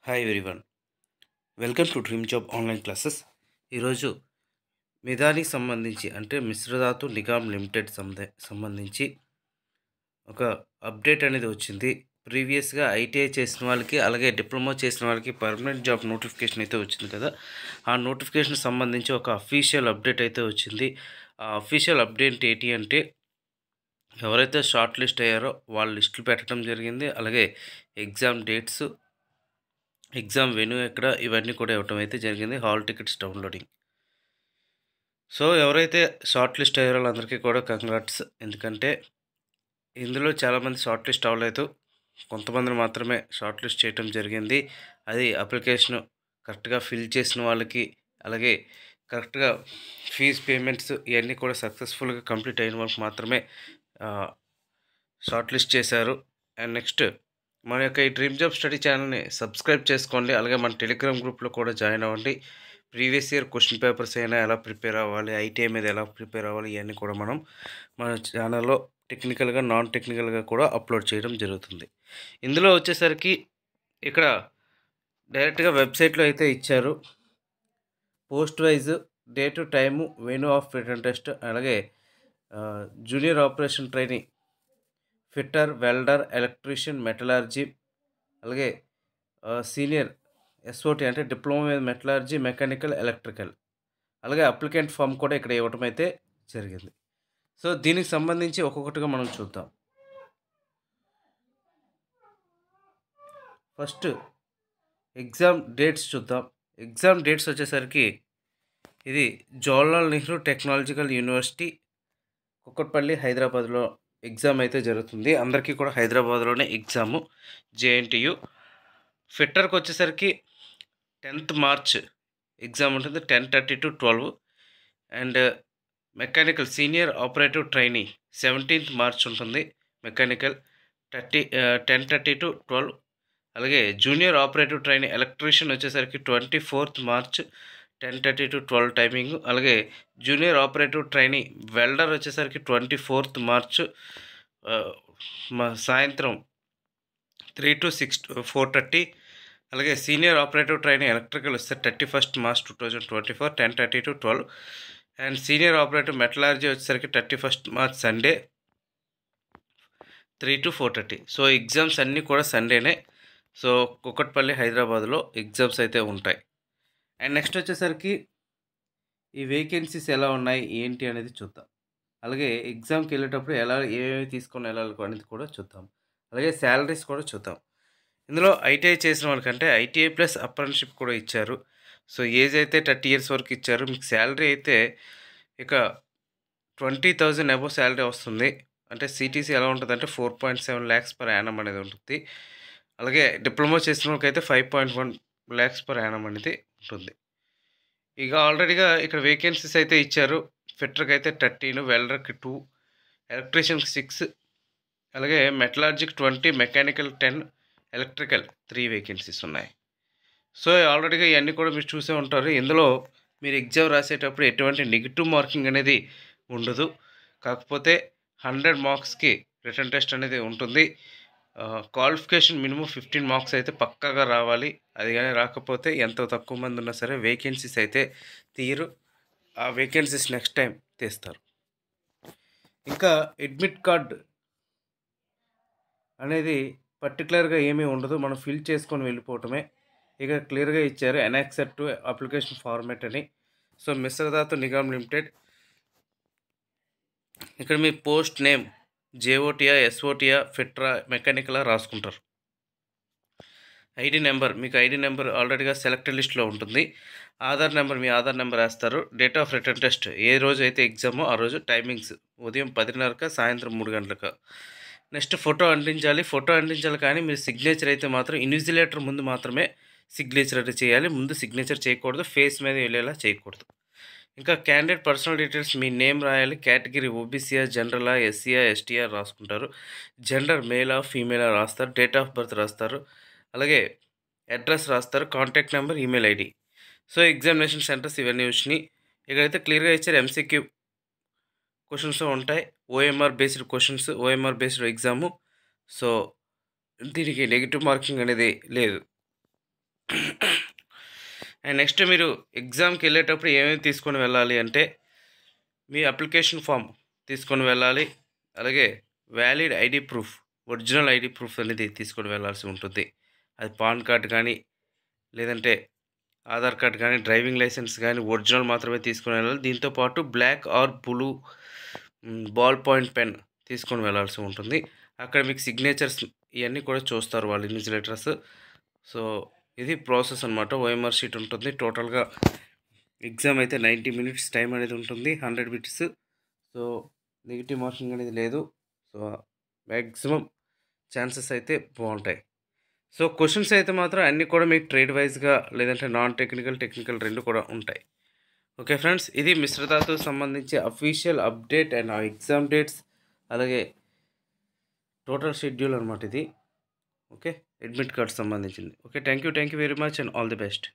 Hi everyone, welcome to dream job online classes. ఈరోజు మిదానికి సంబంధించి అంటే మిశ్రధాతు నిగమ్ లిమిటెడ్ సంబంధించి ఒక అప్డేట్ అనేది వచ్చింది. ప్రీవియస్గా ఐటీఐ చేసిన వాళ్ళకి అలాగే డిప్లొమా చేసిన వాళ్ళకి పర్మనెంట్ జాబ్ నోటిఫికేషన్ అయితే వచ్చింది కదా. ఆ నోటిఫికేషన్ సంబంధించి ఒక అఫీషియల్ అప్డేట్ అయితే వచ్చింది. ఆ అఫీషియల్ అప్డేట్ ఏంటి అంటే ఎవరైతే షార్ట్ లిస్ట్ అయ్యారో వాళ్ళ లిస్టులు పెట్టడం జరిగింది. అలాగే ఎగ్జామ్ డేట్స్, ఎగ్జామ్ వెన్యూ ఎక్కడ, ఇవన్నీ కూడా ఇవ్వటం అయితే జరిగింది. Hall tickets downloading. సో ఎవరైతే షార్ట్ లిస్ట్ అయ్యారో వాళ్ళందరికీ కూడా కంగ్రాట్స్. ఎందుకంటే ఇందులో చాలామంది షార్ట్ లిస్ట్ అవ్వలేదు, కొంతమందిని మాత్రమే షార్ట్ లిస్ట్ చేయటం జరిగింది. అది అప్లికేషన్ కరెక్ట్గా ఫిల్ చేసిన వాళ్ళకి, అలాగే కరెక్ట్గా ఫీజ్ పేమెంట్స్ ఇవన్నీ కూడా సక్సెస్ఫుల్గా కంప్లీట్ అయిన వాళ్ళకి మాత్రమే షార్ట్ లిస్ట్ చేశారు. అండ్ నెక్స్ట్ మన యొక్క ఈ డ్రీమ్ జాబ్ స్టడీ ఛానల్ని సబ్స్క్రైబ్ చేసుకోండి. అలాగే మన టెలిగ్రామ్ గ్రూప్లో కూడా జాయిన్ అవ్వండి. ప్రీవియస్ ఇయర్ క్వశ్చన్ పేపర్స్ అయినా ఎలా ప్రిపేర్ అవ్వాలి, ఐటీఐ మీద ఎలా ప్రిపేర్ అవ్వాలి, ఇవన్నీ కూడా మనం మన ఛానల్లో టెక్నికల్గా, నాన్ టెక్నికల్గా కూడా అప్లోడ్ చేయడం జరుగుతుంది. ఇందులో వచ్చేసరికి ఇక్కడ డైరెక్ట్గా వెబ్సైట్లో అయితే ఇచ్చారు. Post wise date, time, venue of return test, అలాగే junior operation training, fitter, welder, electrician, metallurgy, అలాగే సీనియర్ ఎస్ఓటి అంటే diploma in metallurgy, mechanical, electrical, అలాగే అప్లికెంట్ ఫామ్ కూడా ఇక్కడ ఇవ్వటం అయితే జరిగింది. సో దీనికి సంబంధించి ఒక్కొక్కటిగా మనం చూద్దాం. ఫస్ట్ ఎగ్జామ్ డేట్స్ చూద్దాం. ఎగ్జామ్ డేట్స్ వచ్చేసరికి ఇది జవహర్లాల్ నెహ్రూ టెక్నాలజికల్ యూనివర్సిటీ, కుక్కట్పల్లి, హైదరాబాద్లో ఎగ్జామ్ అయితే జరుగుతుంది. అందరికీ కూడా హైదరాబాద్లోనే ఎగ్జాము, జేఎన్టీయు. ఫిట్టర్కి వచ్చేసరికి 10th మార్చ్ ఎగ్జామ్ ఉంటుంది, 10:30 to 12. And mechanical senior operative trainee 17th March ఉంటుంది, మెకానికల్ 10:30 to 12. అలాగే జూనియర్ ఆపరేటివ్ ట్రైనీ ఎలక్ట్రీషియన్ వచ్చేసరికి 24th మార్చ్ 10:30 to 12 టైమింగ్. అలాగే జూనియర్ ఆపరేటివ్ ట్రైనీ వెల్డర్ వచ్చేసరికి 24th మార్చ్ సాయంత్రం 3 to 4:30. అలాగే సీనియర్ ఆపరేటివ్ ట్రైనింగ్ ఎలక్ట్రికల్ వస్తే 31st March 2024 10:30 to 12. And senior operative metallurgy వచ్చేసరికి 31st March Sunday 3 to 4:30. So exams అన్నీ కూడా సండేనే. So Kukatpally, హైదరాబాద్లో ఎగ్జామ్స్ అయితే ఉంటాయి. అండ్ నెక్స్ట్ వచ్చేసరికి ఈ వేకెన్సీస్ ఎలా ఉన్నాయి ఏంటి అనేది చూద్దాం. అలాగే ఎగ్జామ్కి వెళ్ళేటప్పుడు ఏమేమి తీసుకొని వెళ్ళాలి అనేది కూడా చూద్దాం. అలాగే శాలరీస్ కూడా చూద్దాం. ఇందులో ఐటీఐ చేసిన వాళ్ళకంటే ఐటీఐ ప్లస్ అప్రెంటిస్‌షిప్ కూడా ఇచ్చారు. సో ఏజ్ అయితే 30 years వరకు ఇచ్చారు. మీకు శాలరీ అయితే ఇక 20,000 అబోవ్ శాలరీ వస్తుంది. అంటే సిటీసీ ఎలా ఉంటుందంటే 4.7 lakhs per annum అనేది ఉంటుంది. అలాగే డిప్లొమా చేసిన వాళ్ళకైతే 5.1 lakhs per annum అనేది ఉంటుంది. ఇక ఆల్రెడీగా ఇక్కడ వేకెన్సీస్ అయితే ఇచ్చారు. ఫిట్టర్కి అయితే 13, వెల్డర్కి 2, ఎలక్ట్రీషియన్కి 6, అలాగే మెటలర్జీకి 20, మెకానికల్ 10, ఎలక్ట్రికల్ 3 వేకెన్సీస్ ఉన్నాయి. సో ఆల్రెడీగా ఇవన్నీ కూడా మీరు చూసే ఉంటారు. ఇందులో మీరు ఎగ్జామ్ రాసేటప్పుడు ఎటువంటి నెగిటివ్ మార్కింగ్ అనేది ఉండదు. కాకపోతే 100 మార్క్స్కి రిటర్న్ టెస్ట్ అనేది ఉంటుంది. క్వాలిఫికేషన్ మినిమం 15 మార్క్స్ అయితే పక్కాగా రావాలి. అది కానీ రాకపోతే ఎంత తక్కువ మంది ఉన్నా సరే వేకెన్సీస్ అయితే తీయరు. ఆ వేకెన్సీస్ నెక్స్ట్ టైం తీస్తారు. ఇంకా అడ్మిట్ కార్డ్ అనేది పర్టికులర్గా ఏమీ ఉండదు, మనం ఫిల్ చేసుకొని వెళ్ళిపోవటమే. ఇక క్లియర్గా ఇచ్చారు ఎనాక్సెప్ట్ టు అప్లికేషన్ ఫార్మాట్ అని. సో మిశ్రధాతు నిగమ్ లిమిటెడ్, ఇక్కడ మీ పోస్ట్ నేమ్ జేఓటీయా, ఎస్ఓటీయా, ఫిట్రా, మెకానికలా రాసుకుంటారు. ఐడి నెంబర్, మీకు ఐడి నెంబర్ ఆల్రెడీగా సెలెక్టెడ్ లిస్ట్లో ఉంటుంది. ఆధార్ నెంబర్, మీ ఆధార్ నెంబర్ వేస్తారు. డేట్ ఆఫ్ రిటర్న్ టెస్ట్, ఏ రోజు అయితే ఎగ్జామో ఆ రోజు టైమింగ్స్ ఉదయం 10:30 సాయంత్రం 3 నెక్స్ట్ ఫోటో అంటించాలి. ఫోటో అంటించాలి కానీ మీరు సిగ్నేచర్ అయితే మాత్రం ఇన్విజిలేటర్ ముందు మాత్రమే సిగ్నేచర్ అయితే చేయాలి. ముందు సిగ్నేచర్ చేయకూడదు, ఫేస్ మీద వెళ్ళేలా చేయకూడదు. ఇంకా క్యాండిడేట్ పర్సనల్ డీటెయిల్స్, మీ నేమ్ రాయాలి. కేటగిరీ ఓబీసీఆ, జనరలా, ఎస్సీఆ, ఎస్టీఆర్ రాసుకుంటారు. జెండర్ మేలా, ఫీమేలా రాస్తారు. డేట్ ఆఫ్ బర్త్ రాస్తారు. అలాగే అడ్రస్ రాస్తారు, contact number, email ID. So examination centres ఇవన్నీ వచ్చినాయి. ఇక్కడైతే క్లియర్గా ఇచ్చారు. ఎంసీక్యూ క్వశ్చన్స్ ఉంటాయి, OMR based questions, OMR based exam. So దీనికి నెగిటివ్ మార్కింగ్ అనేది లేదు. అండ్ నెక్స్ట్ మీరు ఎగ్జామ్కి వెళ్ళేటప్పుడు ఏమేమి తీసుకొని వెళ్ళాలి అంటే మీ అప్లికేషన్ ఫామ్ తీసుకొని వెళ్ళాలి. అలాగే valid ID proof, original ID proof అనేది తీసుకొని వెళ్ళాల్సి ఉంటుంది. అది పాన్ కార్డ్ కానీ, లేదంటే ఆధార్ కార్డ్ కానీ, డ్రైవింగ్ లైసెన్స్ కానీ ఒరిజినల్ మాత్రమే తీసుకొని వెళ్ళాలి. దీంతో పాటు black or blue ball point pen తీసుకొని వెళ్ళాల్సి ఉంటుంది. అక్కడ మీకు సిగ్నేచర్స్ ఇవన్నీ కూడా చూస్తారు వాళ్ళు, ఇన్విజిలేటర్స్. సో ఇది ప్రాసెస్ అనమాట. ఓఎంఆర్ షీట్ ఉంటుంది. టోటల్గా ఎగ్జామ్ అయితే 90 మినిట్స్ టైం అనేది ఉంటుంది, 100 బిట్స్. సో నెగిటివ్ మార్కింగ్ అనేది లేదు. సో మ్యాక్సిమం ఛాన్సెస్ అయితే బాగుంటాయి. సో క్వశ్చన్స్ అయితే మాత్రం అన్నీ కూడా మీకు ట్రేడ్ వైజ్గా లేదంటే నాన్ టెక్నికల్, టెక్నికల్ రెండు కూడా ఉంటాయి. ఓకే ఫ్రెండ్స్, ఇది మిశ్రధాతుకు సంబంధించి అఫీషియల్ అప్డేట్ అండ్ ఆ ఎగ్జామ్ డేట్స్, అలాగే టోటల్ షెడ్యూల్ అనమాట ఇది. ఓకే, అడ్మిట్ కార్డ్ సంబంధించింది. Okay, thank you very much and all the best.